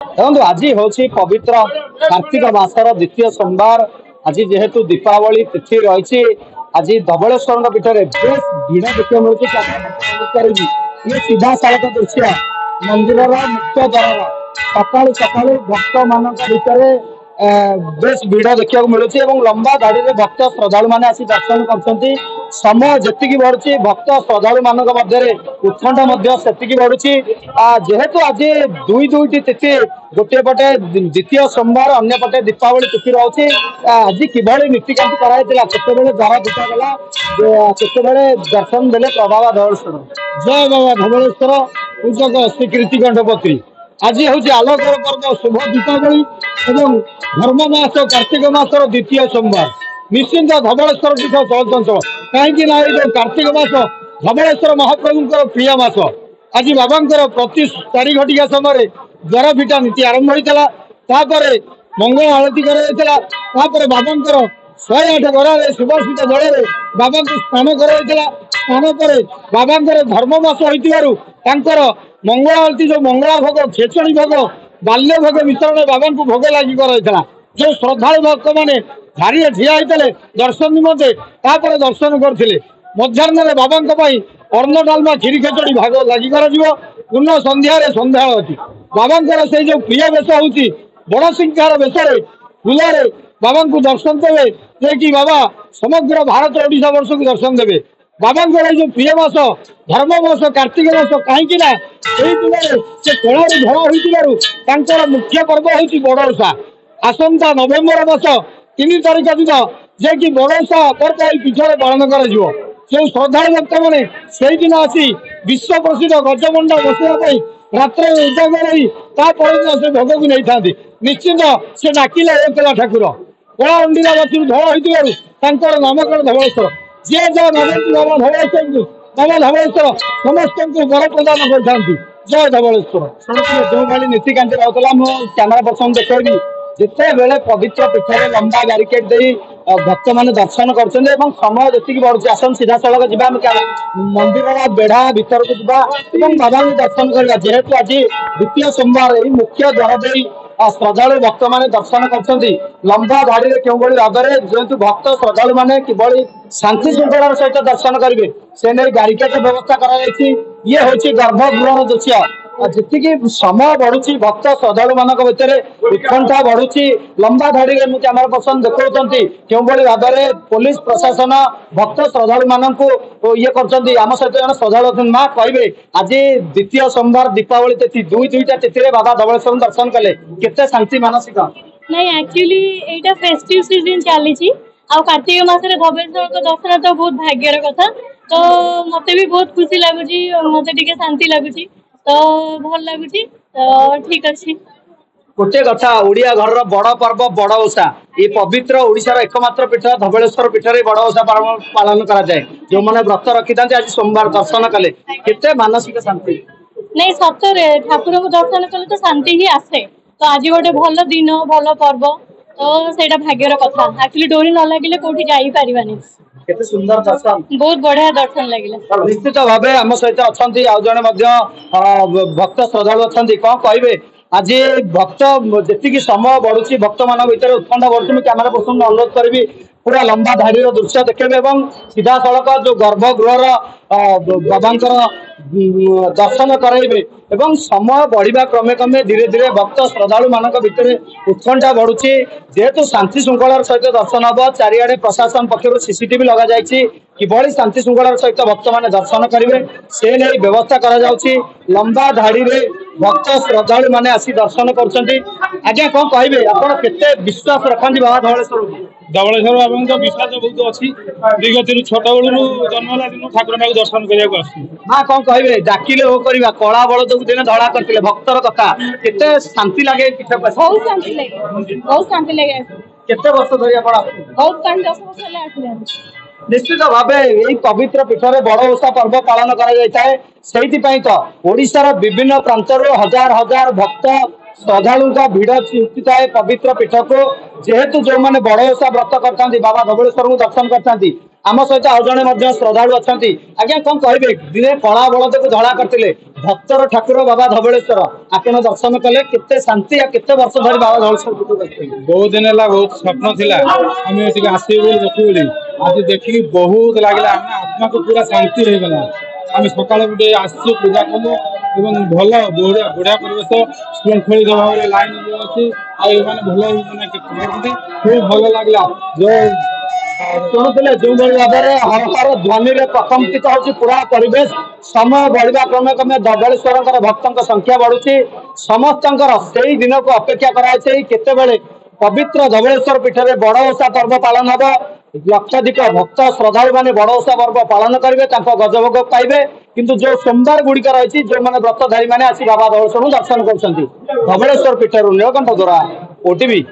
देखो आज हूँ पवित्र कार्तिक मासर द्वितीय सोमवार। आज जेहेतु दीपावली तिथि रही आज धवलेश्वर पीठ में बेस भिड़ देखा मिलूँ। ये सीधा सड़क दृश्य मंदिर मुख्य द्वार सका सका भक्त मान भितर बेस भिड़ देखा मिलूँ। लंबा धाड़ी में भक्त श्रद्धा मैंने आसी दर्शन कर समय जी बढ़ुची भक्त श्रद्धा मान उत्कंठा से बढ़ुची। जेहेतु आज दुई दुईटी तिथि गोटे पटे द्वितीय सोमवार अन्य पटे दीपावली तिथि रही आज किभली नीतिकांति कराई द्वार दिखागला केतबेले दर्शन देले प्रभाव धवलेश्वर। जय बाबा धवलेश्वर पूजक श्री कीर्तिकंठ पत्री। आज हूँ आलोकर पर्व शुभ दीपावली एवं धर्म मास कार्तिक मासर द्वितीय सोमवार निश्चिंत धवलेश्वर पीठ चलचंचल कहीं कार्तिक मास धवलेश्वर महाप्रभु प्रिय मास। आज बाबा प्रति 4 घटिका समय द्वार फिटा नीति आरंभ होता मंगल आरती कर बाबा 108 गरारे सुभाषित जल बाबा को स्नान कर स्नान पर बाबा धर्ममास होकर मंगल आरती जो मंगला भोग खेचड़ी भोग बाल्य भोग वितरण बाबा को भोग लगी कर जो श्रद्धा भक्त मैंने धारी ठिया होते दर्शन निमंते दर्शन करते मध्याह्न बाबा अन्न डालमा खीरी खेचड़ी भाग लगी कर पूर्ण संध्यार संध्या अच्छी बाबा से जो प्रिय बेश हूँ बड़ सिंहार बेश फूल बाबा को दर्शन देवे जे कि बाबा समग्र भारत ओडिशा वर्ष को दर्शन देवे। बाबा जो प्रिय मास धर्म मास कार्तिक मास कहीं दिन से कला धड़ा हो मुख्य पर्व हूँ बड़ ओषा। आसंता नवेम्बर मास 3 तारिख दिन जे कि बड़ ओषा पर्व पीठ में पालन कर जो श्रद्धा भक्त मैंने से दिन आसी विश्व प्रसिद्ध गजमंडा बसवाई रात्र उजागर से भोग को नहीं था निश्चिंत से डाकिले एकला ठाकुर कला अंडीला बच्चू धड़ होकर नामकरण धवलेश्वर जी जहाँ बाबा धवलेश्वर बाबा धवलेश्वर समस्त को वर प्रदान कर जय धवलेश्वर। जो भाई नीतिकांति रहता मुझे कैमेरा पर्सन देखी जिते बेले पवित्र पीठ में लंबा बैरिकेड दे भक्त मान दर्शन कर समय जी बढ़ुची आसन सीधा सड़क जा मंदिर बेढ़ा भीतर को जा बाबा दर्शन करवा जेहेतु आज द्वितीय सोमवार मुख्य द्वार दे श्रद्धा भक्त मैंने दर्शन कर लंबा धाड़ी में क्यों भाव में जेहेतु भक्त श्रद्धा मैंने किभली शांति श्रृंखलार सहित दर्शन करेंगे से नहीं बैरिकेड व्यवस्था कर ये हूँ गर्भगृह दृश्य जी समय बढ़ुची भक्त श्रद्धा मान भितर उत्कंठा बढ़ुची लंबा धाड़ी में मुझे कैमेरा पर्सन देखते क्यों भाव में पुलिस प्रशासन भक्त श्रद्धा मान ये करम सहित जन श्रद्धा माँ कहे आज द्वितीय सोमवार दीपावली तिथि दुईटा तिथि बाबा धवलेश्वर दर्शन कले केते शांति मानसिक नहीं एक्चुअली एटा फेस्टिव सीजन चली कार्तिक मासरे धवलेश्वर को दर्शन तो बहुत भाग्यर कथा तो मते भी बहुत खुशी लगुच मते टिके शांति लगुच तो भल लगुच तो ठीक अच्छे गोटे कथा ओडिया घर बड़ पर्व बड़ ओषा ये पवित्र ओडिशार एकमात्र पीठ धवलेश्वर पीठ में बड़ ओषा पालन कराए जो मैंने व्रत रखी था आज सोमवार दर्शन कले केते मानसिक शांति नहीं सतरे ठाकुर को दर्शन कले तो शांति ही आसे तो आज गोटे भल दिन भल पर्व तो सेटा भाग्यर कथा एक्चुअली डोरी न लगे कौटी जाई पारिबानी केते सुंदर दर्शन बहुत बढ़िया दर्शन लगे निश्चित भाव आम सहित अच्छा जड़े भक्त श्रद्धा अच्छा कौन कहे आज भक्त जी समय बढ़ुची भक्त मान भर उत्कंठा बढ़ुची कैमेरा पर्सन अनुरोध करी पूरा लंबा धाड़ी दृश्य देखे सीधा सड़क जो गर्भगृह बाबा दर्शन कराइबे समय बढ़िया क्रमे क्रमे धीरे धीरे भक्त श्रद्धालु मान भर उत्कंठा बढ़ुची जेहेतु शांति श्रृंखलार सहित दर्शन हम चारिआडे प्रशासन पक्षर सीसीटीवी लग जाए किभली शांति श्रृंखलार सहित भक्त मैंने दर्शन करेंगे से नहीं व्यवस्था कर लंबा धाड़ी में भक्त श्रद्धालु मैंने आसी दर्शन कर कौन कहे आपते विश्वास रखती बाबा धवलेश्वर धवलेश्वर बाबा तो विश्वास बहुत अच्छी विगत छोट बलू जन्म दिन ठाकुर दर्शन करने हाँ कौन कहे डाकिले हो करवा कला बलद को दिन धड़ा करते भक्तर कथा केते शांति लगे बहुत शांति लगे बहुत शांति लगे केते वर्ष धरी बहुत 10 वर्ष निश्चित भाव यही पवित्र पीठ में बड़ ओषा पर्व पालन कर ओडिशार विभिन्न प्रांतर हजार हजार भक्त श्रद्धालु का भिड़ चिंतित है पवित्र पीठ को जेहेतु जो मैंने बड़ ओषा व्रत करता बाबा धवलेश्वर को दर्शन करता आम सहित आउ जड़े श्रद्धालु अच्छा आज्ञा कौन कहे दिने कला बलद को धड़ा करते भक्तर ठाकुर बाबा धवलेश्वर आपण दर्शन कले केते शांति केते वर्ष धरी बाबा धवलेश्वर बहुत दिन है बहुत स्वप्न थिला आम आसबू देखू आज देखिक बहुत लगे आत्मा को पूरा शांति हो गला आम सका आसू पूजा कलु भल बढ़िया बढ़िया परिवेश श्रृंखलित भाव लाइन अच्छी आने भल खूब भल लगला जो शुणुले जो भाव हर ध्वनि प्रकम्पित हो पूरा परिवेश समय बढ़ा क्रमे क्रमे धवलेश्वर भक्तों संख्या बढ़ुची समस्त से दिन को अपेक्षा कराते पवित्र धवलेश्वर पीठ में बड़ ओषा पर्व पालन हम लक्षाधिक भक्त श्रद्धालु मैंने बड़ ओषा पर्व पालन करेंगे गजभोग पाइबे किंतु जो सोमवार गुड़िक रही जो मैंने व्रतधारी मैंने आसी बाबा धवलेश्वर दर्शन कर धवलेश्वर पीठ नीलकंठ द्वारा ओटीवी।